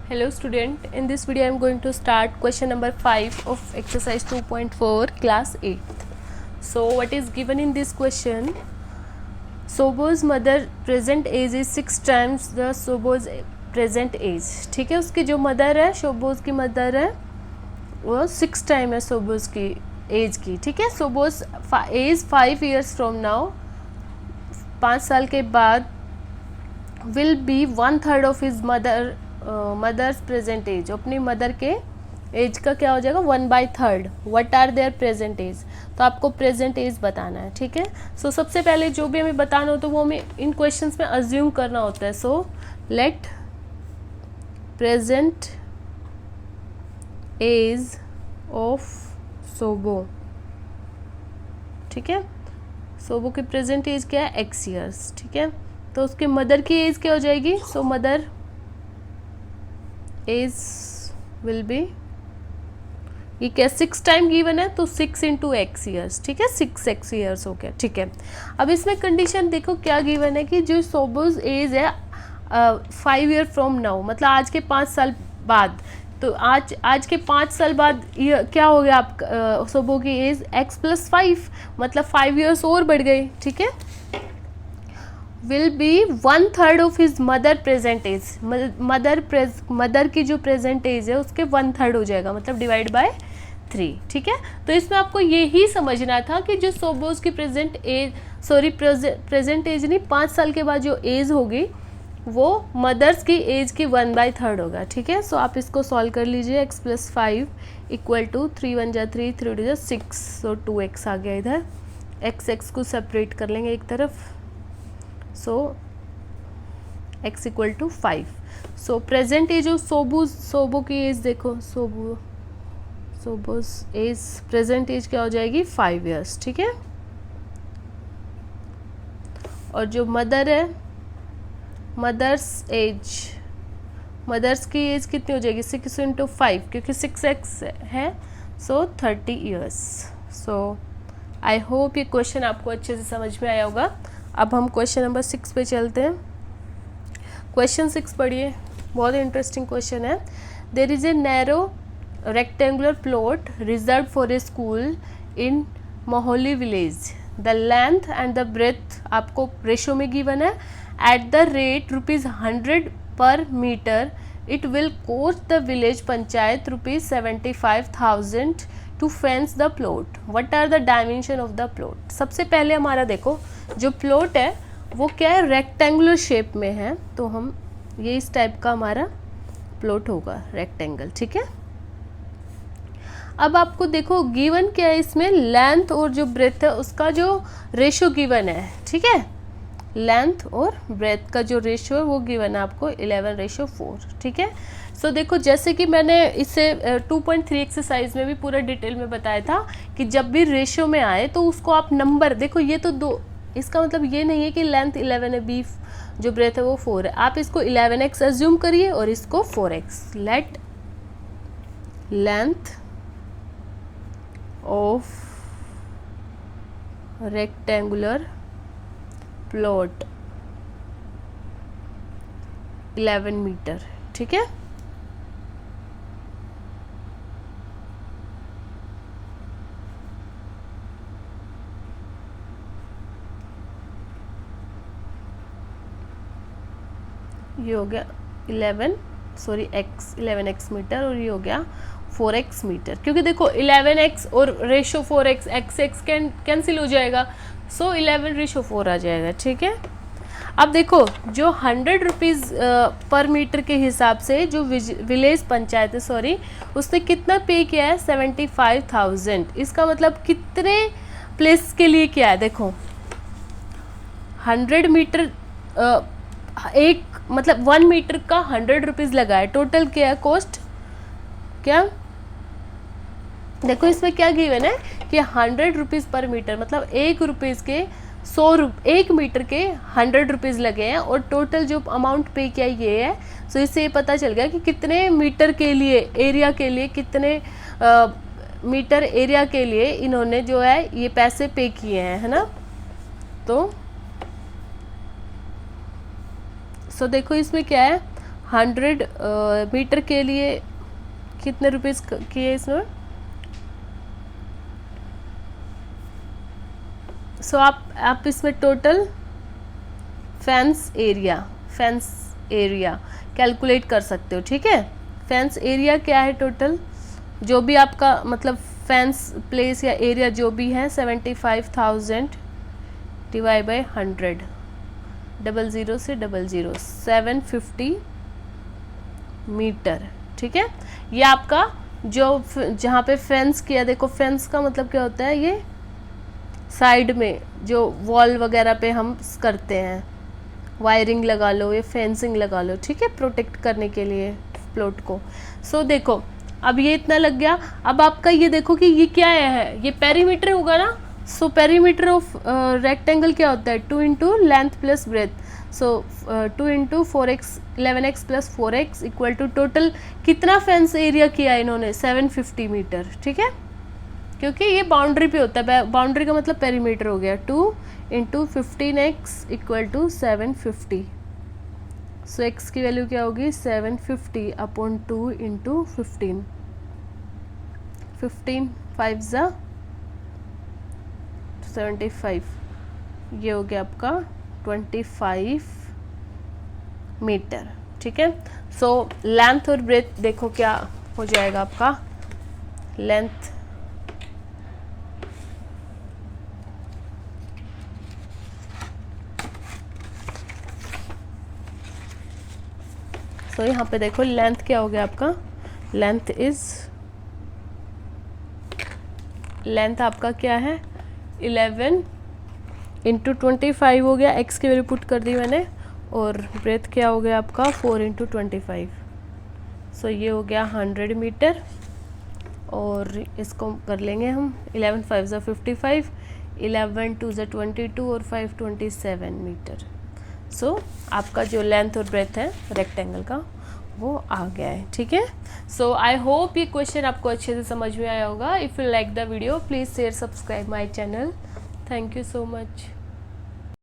Hello student, in this video I am going to start question number 5 of exercise 2.4 class 8th. So what is given in this question? Sobo's mother present age is 6 times the Sobo's present age. ठीक है, उसकी जो mother है, शोबोज की mother है, वो 6 time है सोबोज की एज की. ठीक है, suppose age 5 years from now, 5 साल के बाद will be 1/3 of his mother's present age. अपनी मदर के एज का क्या हो जाएगा 1/3. What are their present age, तो आपको प्रेजेंट एज बताना है. ठीक है, सो सबसे पहले जो भी हमें बताना हो तो वो हमें इन क्वेश्चंस में अज्यूम करना होता है. So let present age of Shobo. ठीक है, सोबो की प्रेजेंट एज क्या है x years. ठीक है, तो उसके मदर की एज क्या हो जाएगी. सो मदर एज विल बी, ये क्या 6 टाइम गिवन है तो 6 into x years. ठीक है, 6x years हो गया. ठीक है, अब इसमें कंडीशन देखो क्या गिवन है कि जो सोबोज एज है 5 year फ्रॉम नाउ, मतलब आज के 5 साल बाद. तो आज के 5 साल बाद ये क्या हो गया आप सोबो की एज x + 5, मतलब 5 years और बढ़ गई. ठीक है, will be 1/3 of his mother present age. Mother की जो प्रेजेंट एज है उसके 1/3 हो जाएगा, मतलब डिवाइड बाय 3. ठीक है, तो इसमें आपको यही समझना था कि जो सोबोज की प्रेजेंट एज नहीं, 5 साल के बाद जो एज होगी वो मदर्स की एज की 1/3 होगा. ठीक है, सो आप इसको सॉल्व कर लीजिए. x + 5 = 3 × 1 = 3, 3 × 2 = 6, सो 2x आ गया इधर. x को सेपरेट कर लेंगे एक तरफ. So x = 5. So present age of Shobo की एज देखो, सोबोज एज प्रेजेंट एज क्या हो जाएगी 5 years. ठीक है, और जो मदर है, मदर्स की एज कितनी हो जाएगी 6 × 5, क्योंकि 6x है. सो 30 years. सो आई होप ये क्वेश्चन आपको अच्छे से समझ में आया होगा. अब हम क्वेश्चन नंबर 6 पे चलते हैं. क्वेश्चन 6 पढ़िए, बहुत इंटरेस्टिंग क्वेश्चन है. There is a narrow rectangular plot reserve for a school in Mahuli village. The length and the breadth आपको रेशो में गिवन है. At the rate ₹100 per meter it will cost the village panchayat ₹75,000 to fence the plot. What are the dimension of the plot? सबसे पहले हमारा देखो जो plot है वो क्या है, रेक्टेंगुलर शेप में है, तो हम ये इस टाइप का हमारा प्लॉट होगा, रेक्टेंगल. ठीक है, अब आपको देखो गिवन क्या है इसमें, लेंथ और जो ब्रेथ है उसका जो रेशो गिवन है. ठीक है, लेंथ और ब्रेथ का जो रेशो है वो गिवन है आपको 11:4. ठीक है, सो देखो जैसे कि मैंने इसे 2.3 एक्सरसाइज में भी पूरा डिटेल में बताया था कि जब भी रेशो में आए तो उसको आप नंबर देखो, ये तो 2, इसका मतलब ये नहीं है कि लेंथ 11 है, बी जो ब्रेथ है वो 4 है. आप इसको 11x अज्यूम करिए और इसको 4x. Let length of rectangular plot 11 metre. ठीक है, ये हो गया 11x मीटर और ये हो गया 4x मीटर. क्योंकि देखो 11x और रेशो 4x, x कैंसिल हो जाएगा, सो 11:4 आ जाएगा. ठीक है, अब देखो जो 100 रुपीज़ पर मीटर के हिसाब से जो विलेज पंचायत है, उसने कितना पे किया है 75,000. इसका मतलब कितने प्लेस के लिए किया है, देखो 100 मीटर एक मतलब 1 मीटर का 100 रुपीज़ लगा है. टोटल क्या है कॉस्ट, क्या देखो इसमें क्या गिवन है कि 100 रुपीज़ पर मीटर, मतलब 1 रुपीज़ के 1 मीटर के 100 रुपीज़ लगे हैं और टोटल जो अमाउंट पे किया ये है. सो इससे ये पता चल गया कि कितने मीटर के लिए, एरिया के लिए, कितने मीटर एरिया के लिए इन्होंने जो है ये पैसे पे किए हैं, है ना. तो सो देखो इसमें क्या है 100 मीटर के लिए कितने रुपीज़ किए इसमें। सो आप इसमें टोटल फेंस एरिया कैलकुलेट कर सकते हो, ठीक है। फेंस एरिया क्या है टोटल, जो भी आपका मतलब फेंस प्लेस या एरिया जो भी है 75,000 डिवाइड बाई 100, 00 से 00 750 मीटर, ठीक है। ये आपका जो जहाँ पे फेंस किया, देखो फेंस का मतलब क्या होता है, ये साइड में जो वॉल वगैरह पे हम करते हैं, वायरिंग लगा लो या फेंसिंग लगा लो, ठीक है, प्रोटेक्ट करने के लिए प्लॉट को। सो देखो अब ये इतना लग गया। अब आपका ये देखो कि ये क्या है, ये पेरीमीटर होगा ना। सो पेरीमीटर ऑफ रेक्टेंगल क्या होता है, 2 into length plus breadth. So 2 into 4x 11x plus 4x equal to total कितना फेंस एरिया किया इन्होंने, 750 मीटर, ठीक है, क्योंकि ये बाउंड्री पे होता है। बाउंड्री का मतलब पेरीमीटर हो गया। 2 into 15x equal to 750। So x की वैल्यू क्या होगी, 750 अपॉन 2 इंटू 15 5 ज़ा 75, ये हो गया आपका 25 मीटर, ठीक है। सो लेंथ और ब्रेथ देखो क्या हो जाएगा आपका, लेंथ सो यहाँ पे देखो लेंथ क्या हो गया आपका, लेंथ आपका क्या है 11 इंटू 25 हो गया, x की वैल्यू पुट कर दी मैंने, और ब्रेथ क्या हो गया आपका 4 इंटू 25। सो ये हो गया 100 मीटर, और इसको कर लेंगे हम 11 5 ज़ा 55, 11 2 ज़ा 22 और 5 27 मीटर। सो आपका जो लेंथ और ब्रेथ है रेक्टेंगल का वो आ गया है, ठीक है। सो आई होप ये क्वेश्चन आपको अच्छे से समझ में आया होगा। If you like the video please share subscribe my channel. Thank you so much.